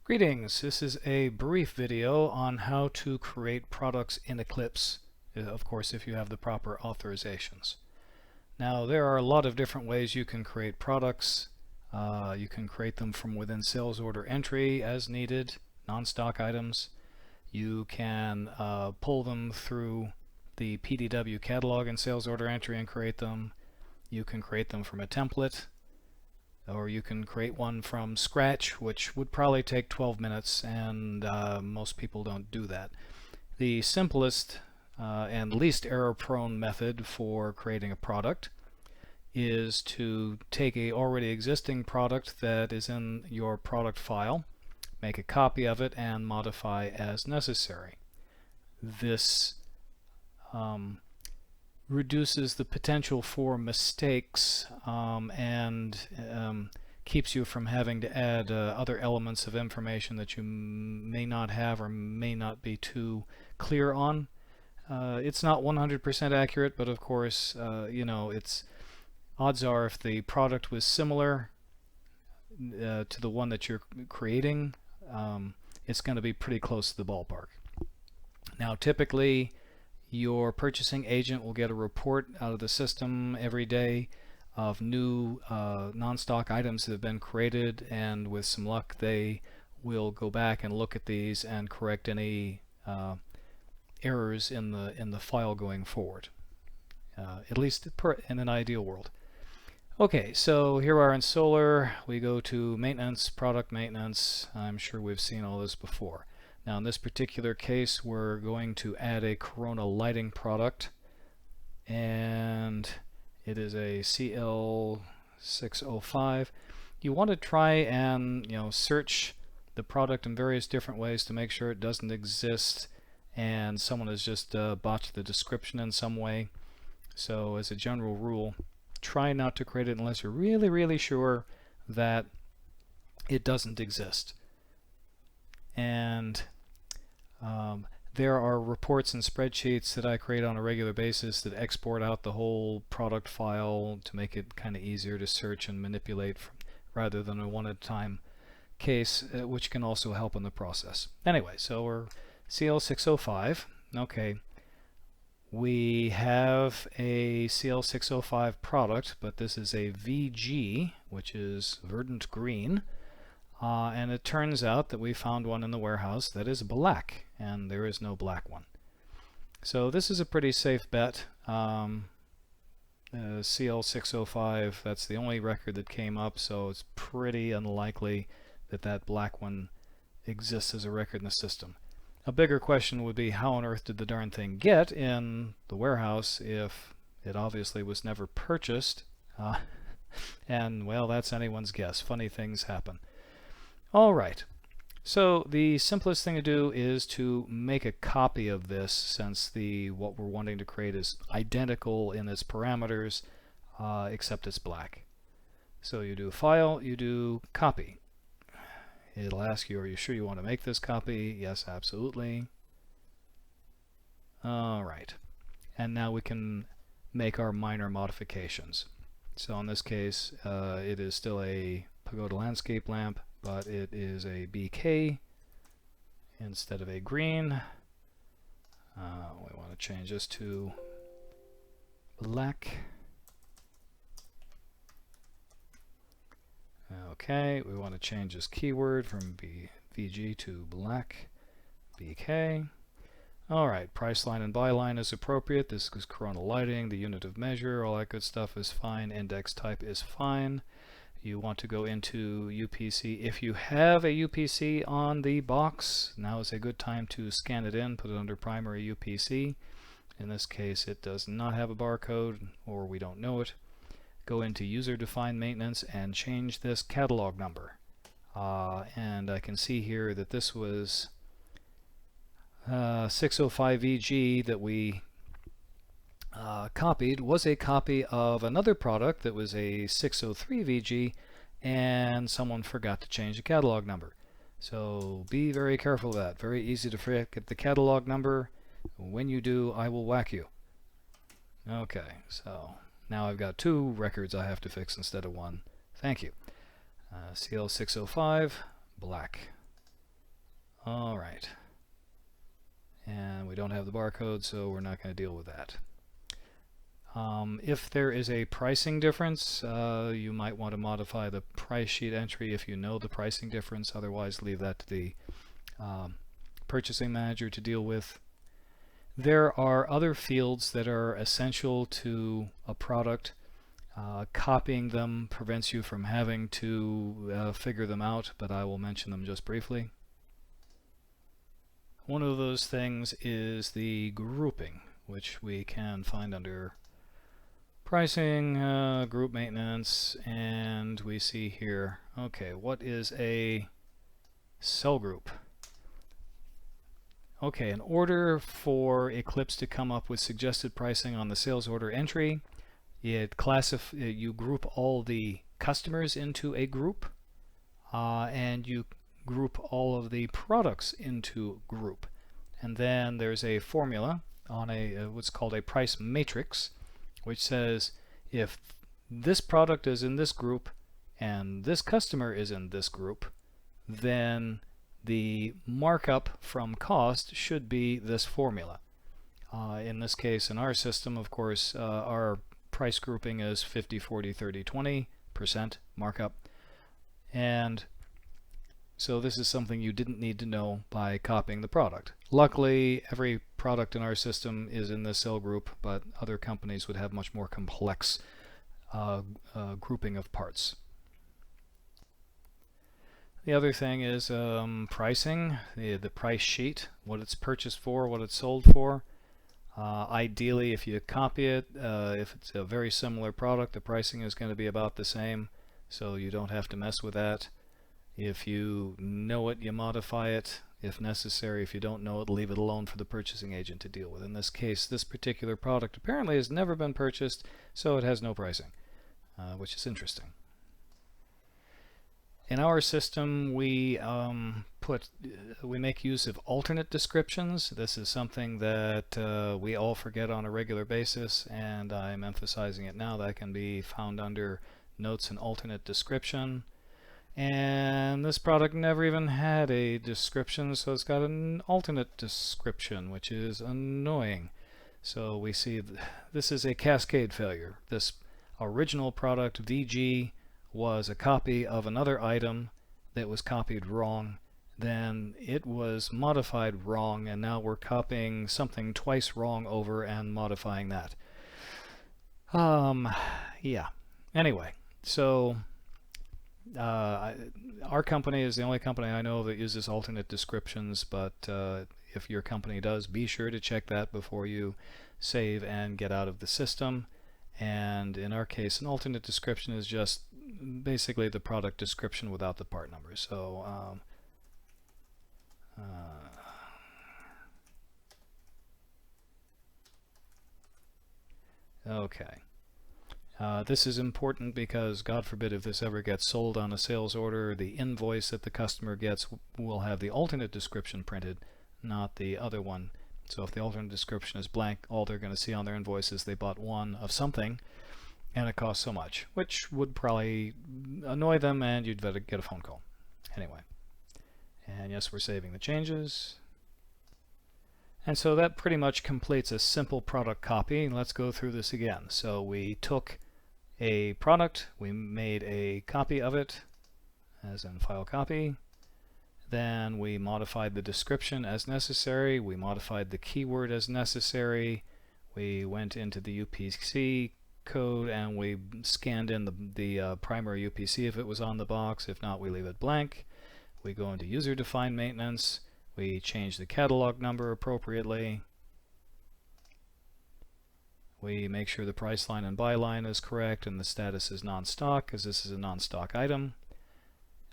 Greetings, this is a brief video on how to create products in Eclipse, of course if you have the proper authorizations. Now there are a lot of different ways you can create products. You can create them from within sales order entry as needed, non-stock items. You can pull them through the PDW catalog and sales order entry and create them. You can create them from a template, or you can create one from scratch, which would probably take 12 minutes, and most people don't do that. The simplest and least error-prone method for creating a product is to take a already existing product that is in your product file, make a copy of it, and modify as necessary. This reduces the potential for mistakes and keeps you from having to add other elements of information that you may not have or may not be too clear on. It's not 100% accurate, but of course, it's odds are if the product was similar to the one that you're creating, it's going to be pretty close to the ballpark. Now, typically, your purchasing agent will get a report out of the system every day of new non-stock items that have been created, and with some luck they will go back and look at these and correct any errors in the file going forward, at least in an ideal world. Okay, so here we are in Solar. We go to maintenance, product maintenance. I'm sure we've seen all this before. Now in this particular case we're going to add a Corona lighting product, and it is a CL605. You want to try and search the product in various different ways to make sure it doesn't exist and someone has just botched the description in some way. So as a general rule, try not to create it unless you're really sure that it doesn't exist. And there are reports and spreadsheets that I create on a regular basis that export out the whole product file to make it kind of easier to search and manipulate rather than a one-at-a-time case, which can also help in the process. Anyway, so we're CL605. Okay, we have a CL605 product, but this is a VG, which is verdant green. And it turns out that we found one in the warehouse that is black, and there is no black one. So this is a pretty safe bet. CL605, that's the only record that came up, so it's pretty unlikely that that black one exists as a record in the system. A bigger question would be, how on earth did the darn thing get in the warehouse if it obviously was never purchased? And well, that's anyone's guess. Funny things happen. Alright, so the simplest thing to do is to make a copy of this, since what we're wanting to create is identical in its parameters, except it's black. So you do File, you do Copy. It'll ask you, are you sure you want to make this copy? Yes, absolutely. Alright, and now we can make our minor modifications. So in this case, it is still a pagoda landscape lamp, but it is a BK instead of a green. We want to change this to black. Okay, we want to change this keyword from VG to black BK. Alright, price line and buy line is appropriate. This is Corona lighting, the unit of measure, all that good stuff is fine. Index type is fine. You want to go into UPC. If you have a UPC on the box, now is a good time to scan it in, put it under primary UPC. In this case, it does not have a barcode, or we don't know it. Go into user-defined maintenance and change this catalog number. And I can see here that this was 605 VG that we copied was a copy of another product that was a 603 VG, and someone forgot to change the catalog number. So be very careful of that. Very easy to forget the catalog number. When you do, I will whack you. Okay, so now I've got 2 records I have to fix instead of 1. Thank you. CL605, black. All right. And we don't have the barcode, so we're not going to deal with that. If there is a pricing difference, you might want to modify the price sheet entry if you know the pricing difference. Otherwise, leave that to the purchasing manager to deal with. There are other fields that are essential to a product. Copying them prevents you from having to figure them out, but I will mention them just briefly. One of those things is the grouping, which we can find under pricing, group maintenance, and we see here, okay, what is a cell group? Okay, in order for Eclipse to come up with suggested pricing on the sales order entry, you group all the customers into a group, and you group all of the products into group. And then there's a formula on what's called a price matrix, which says if this product is in this group and this customer is in this group, then the markup from cost should be this formula. In this case, in our system, of course, our price grouping is 50, 40, 30, 20% markup. And so this is something you didn't need to know by copying the product. Luckily, every product in our system is in this cell group, but other companies would have much more complex grouping of parts. The other thing is pricing, the price sheet, what it's purchased for, what it's sold for. Ideally, if you copy it, if it's a very similar product, the pricing is going to be about the same, so you don't have to mess with that. If you know it, you modify it. If necessary, if you don't know it, leave it alone for the purchasing agent to deal with. In this case, this particular product apparently has never been purchased, so it has no pricing, which is interesting. In our system, we make use of alternate descriptions. This is something that we all forget on a regular basis, and I'm emphasizing it now. That can be found under Notes and Alternate Description. And this product never even had a description, so it's got an alternate description, which is annoying. So we see this is a cascade failure. This original product, VG, was a copy of another item that was copied wrong. Then it was modified wrong, and now we're copying something twice wrong over and modifying that. Yeah. Anyway, so our company is the only company I know that uses alternate descriptions, but if your company does, be sure to check that before you save and get out of the system. And in our case, an alternate description is just basically the product description without the part number. So okay. This is important because, God forbid, if this ever gets sold on a sales order, the invoice that the customer gets will have the alternate description printed, not the other one. So if the alternate description is blank, all they're going to see on their invoice is they bought one of something, and it costs so much, which would probably annoy them, and you'd better get a phone call. Anyway, and yes, we're saving the changes. And so that pretty much completes a simple product copy. Let's go through this again. So we took a product, we made a copy of it, as in file copy. Then we modified the description as necessary. We modified the keyword as necessary. We went into the UPC code and we scanned in the primary UPC if it was on the box. If not, we leave it blank. We go into user-defined maintenance. We change the catalog number appropriately. We make sure the price line and buy line is correct and the status is non-stock, because this is a non-stock item.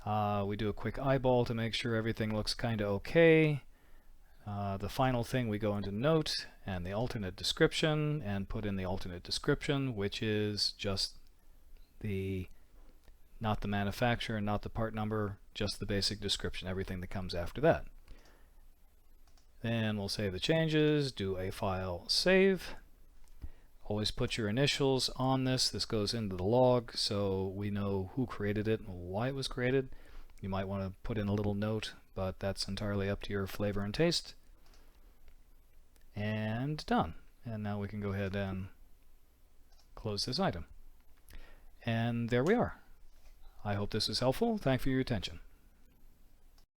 We do a quick eyeball to make sure everything looks kind of okay. The final thing, we go into Note and the alternate description and put in the alternate description, which is just not the manufacturer, not the part number, just the basic description, everything that comes after that. Then we'll save the changes, do a file save. Always put your initials on this. This goes into the log so we know who created it and why it was created. You might want to put in a little note, but that's entirely up to your flavor and taste. And done. And now we can go ahead and close this item. And there we are. I hope this is helpful. Thank you for your attention.